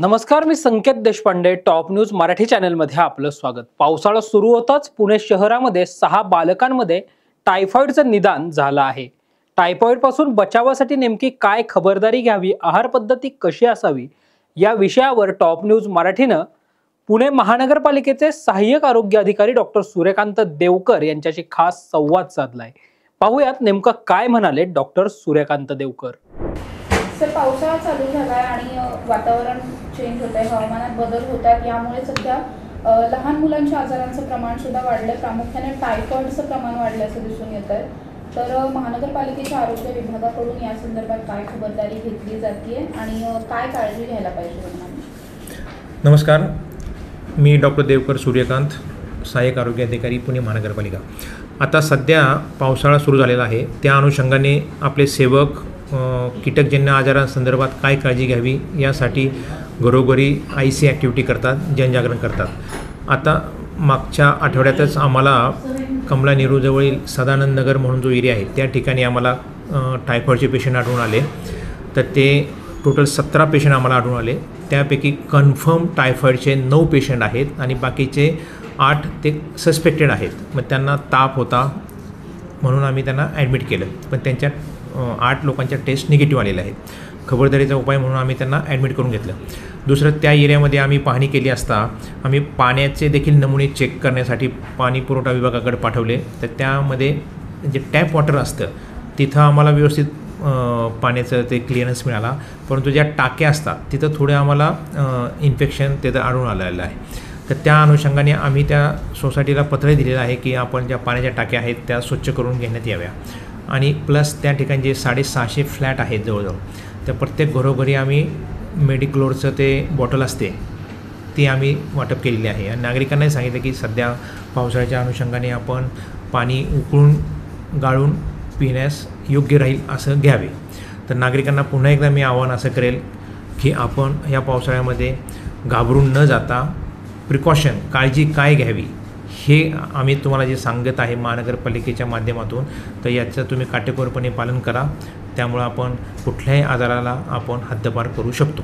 नमस्कार, मी संकेत Deshpande. Top news Marathi चॅनलमध्ये आपलं स्वागत. पावसाळा सुरू होताच पुणे शहरामध्ये 6 बालकांमध्ये टायफॉइडचं निदान झालं आहे. टायफॉइड पासून बचावासाठी नेमकी काय खबरदारी घ्यावी, आहार पद्धती कशी असावी, या विषयावर टॉप न्यूज मराठीनं पुणे महानगरपालिकेचे सहाय्यक आरोग्य अधिकारी डॉक्टर सूर्यकांत देवकर यांच्याशी खास संवाद साधलाय. पाहूयात नेमकं काय म्हणाले डॉक्टर सूर्यकांत देवकर. सर, पावसाळा चालू झाला आहे आणि वातावरण चेंज होत आहे, हवामानात बदल होत आहेत. यामुळे सध्या लहान मुलांच्या आजारांचं प्रमाण सुद्धा वाढलं, प्रामुख्याने टायफॉइडचं प्रमाण वाढल्याचं दिसून येत आहे. तर महानगरपालिकेच्या आरोग्य विभागाकडून या संदर्भात काय खबरदारी घेतली जाते आणि काय काळजी घ्यायला पाहिजे? नमस्कार, मी डॉक्टर देवकर सूर्यकांत, सहाय्यक आरोग्य अधिकारी, पुणे महानगरपालिका. आता सध्या पावसाळा सुरू झालेला आहे, त्या अनुषंगाने आपले सेवक कीटकजन्य आजारांसंदर्भात काय काळजी घ्यावी यासाठी घरोघरी IC ॲक्टिव्हिटी करतात, जनजागरण करतात. आता मागच्या आठवड्यातच आम्हाला कमला नेहरूजवळील सदानंद नगर म्हणून जो एरिया आहे त्या ठिकाणी आम्हाला टायफॉइडचे पेशंट आढळून आले. तर ते टोटल 17 पेशंट आम्हाला आढळून आले. त्यापैकी कन्फर्म टायफॉइडचे 9 पेशंट आहेत आणि बाकीचे 8 ते सस्पेक्टेड आहेत. मग त्यांना ताप होता म्हणून आम्ही त्यांना ॲडमिट केलं, पण त्यांच्या 8 लोकांच्या टेस्ट निगेटिव्ह आलेल्या आहेत. खबरदारीचा उपाय म्हणून आम्ही त्यांना ॲडमिट करून घेतलं. दुसरं, त्या एरियामध्ये आम्ही पाहणी केली असता आम्ही पाण्याचे देखील नमुने चेक करण्यासाठी पाणी पुरवठा विभागाकडे पाठवले. तर त्यामध्ये जे टॅप वॉटर असतं तिथं आम्हाला व्यवस्थित पाण्याचं ते क्लिअरन्स मिळाला, परंतु ज्या टाक्या असतात तिथं थोडे आम्हाला इन्फेक्शन तिथं आढळून आलेलं आहे. तर त्या अनुषंगाने आम्ही त्या सोसायटीला पत्र दिलेलं आहे की आपण ज्या पाण्याच्या टाक्या आहेत त्या स्वच्छ करून घेण्यात याव्या. आणि प्लस त्या ठिकाणी जे 650 फ्लॅट आहेत जवळजवळ, त्या प्रत्येक घरोघरी आम्ही मेडिक्लोरचं ते बॉटल असते ती आम्ही वाटप केलेली आहे. आणि नागरिकांनाही सांगितलं की सध्या पावसाळ्याच्या अनुषंगाने आपण पाणी उकळून गाळून पिण्यास योग्य राहील असं घ्यावे. तर नागरिकांना पुन्हा एकदा मी आवाहन असं करेल की आपण या पावसाळ्यामध्ये घाबरून न जाता प्रिकॉशन, काळजी काय घ्यावी हे आम्ही तुम्हाला जे सांगत आहे महानगरपालिकेच्या माध्यमातून, तर याचं तुम्ही काटेकोरपणे पालन करा. त्यामुळे आपण कुठल्याही आजाराला आपण हद्दपार करू शकतो.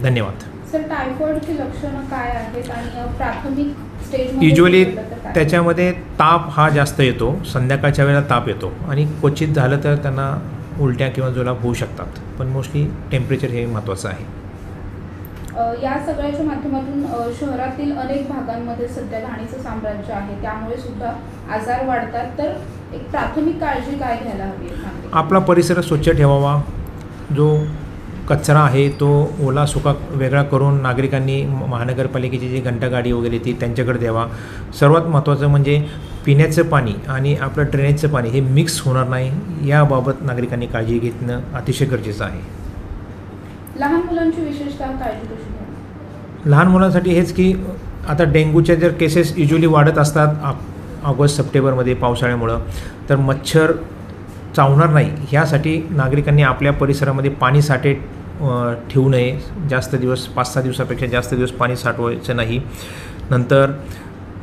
धन्यवाद. सर, टायफॉइडची लक्षणं काय आहेत आणि प्राथमिक स्टेजमध्ये युजली त्याच्यामध्ये ताप हा जास्त येतो, संध्याकाळच्या वेळेला ताप येतो आणि क्वचित झालं तर त्यांना उलट्या किंवा जुलाब होऊ शकतात, पण मोस्टली टेम्परेचर हे महत्त्वाचं आहे. या सगळ्याच्या माध्यमातून शहरातील अनेक भागांमध्ये सध्या घाणीचं साम्राज्य आहे, त्यामुळे सुद्धा आजार वाढतात. तर एक प्राथमिक काळजी काय घ्यायला हवी? आपला परिसर स्वच्छ ठेवावा. जो कचरा आहे तो ओला सुका वेगळा करून नागरिकांनी महानगरपालिकेची जी घंटागाडी वगैरे ती त्यांच्याकडे द्यावा. सर्वात महत्त्वाचं म्हणजे पिण्याचं पाणी आणि आपलं ड्रेनेजचं पाणी हे मिक्स होणार नाही, याबाबत नागरिकांनी काळजी घेणं अतिशय गरजेचं आहे. लहान मुलांची विशेषतः काळजी कशी घ्यावी? लहान मुलांसाठी हेच की आता डेंग्यूच्या जर केसेस युजली वाढत असतात ऑगस्ट सप्टेंबरमध्ये पावसाळ्यामुळं, तर मच्छर चावणार नाही ह्यासाठी नागरिकांनी आपल्या परिसरामध्ये पाणी साठे ठेवू नये. जास्त दिवस, 5-6 दिवसापेक्षा जास्त दिवस पाणी साठवायचं नाही. नंतर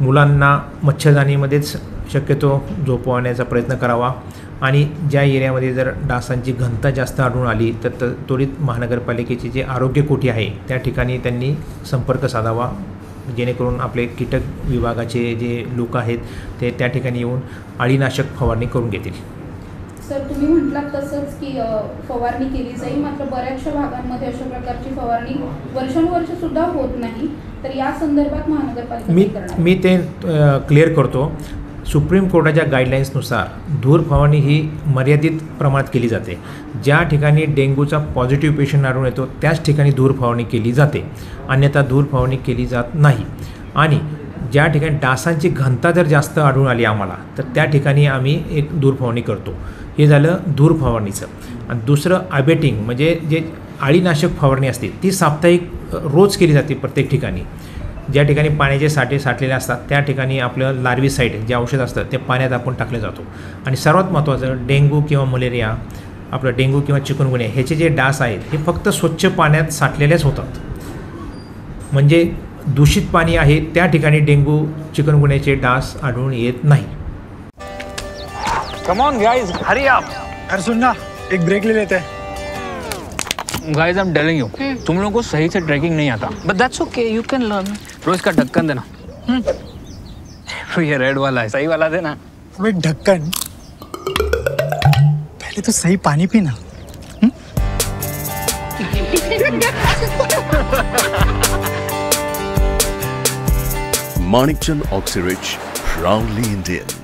मुलांना मच्छरदाणीमध्येच शक्यतो झोपवण्याचा प्रयत्न करावा. आणि ज्या एरियामध्ये जर डासांची घनता जास्त आढळून आली तर त्वरित महानगरपालिकेची जे आरोग्य कोठी आहे त्या ठिकाणी त्यांनी संपर्क साधावा, जेणेकरून आपले कीटक विभागाचे जे लोक आहेत ते त्या ठिकाणी येऊन अळीनाशक फवारणी करून घेतील. सर, तुम्ही म्हटलात तसंच की फवारणी केली जाईल, मात्र बऱ्याचशा भागांमध्ये अशा प्रकारची फवारणी वर्षानुवर्ष सुद्धा होत नाही. तर या संदर्भात महानगरपालिका मी ते क्लिअर करतो. सुप्रीम कोर्टाच्या गाईडलाईन्सनुसार धूर फवारणी ही मर्यादित प्रमाणात केली जाते. ज्या ठिकाणी डेंग्यूचा पॉझिटिव्ह पेशंट आढळून येतो त्याच ठिकाणी धूर फवारणी केली जाते, अन्यथा धूर फवारणी केली जात नाही. आणि ज्या ठिकाणी डासांची घनता जर जास्त आढळून आली आम्हाला तर त्या ठिकाणी आम्ही एक धूर फवारणी करतो. हे झालं धूर फवारणीचं. आणि दुसरं अबेटिंग म्हणजे जे अळीनाशक फवारणी असते ती साप्ताहिक रोज केली जाते प्रत्येक ठिकाणी. ज्या ठिकाणी पाण्याचे साठे साठलेले असतात त्या ठिकाणी आपलं लार्विसाईड जे औषध असतं ते पाण्यात आपण टाकलं जातो. आणि सर्वात महत्त्वाचं, डेंग्यू किंवा मलेरिया, आपलं डेंग्यू किंवा चिकनगुन्या ह्याचे जे डास आहेत हे फक्त स्वच्छ पाण्यात साठलेलेच होतात. म्हणजे दूषित पाणी आहे त्या ठिकाणी डेंग्यू चिकनगुन्याचे डास आढळून येत नाही. कम ऑन गाइस, हरी आप. अरे सुन ना, एक ब्रेक ले लेते हैं. Guys I am telling you, तुम लोगों को सही से ट्रैकिंग नहीं आता, but that's okay, you can learn. रोज का ढक्कन देना। तो ये रेड वाला है, सही वाला देना। अबे ढक्कन, पहले तो सही पानी पीना। Manikchand Oxyrich, proudly Indian.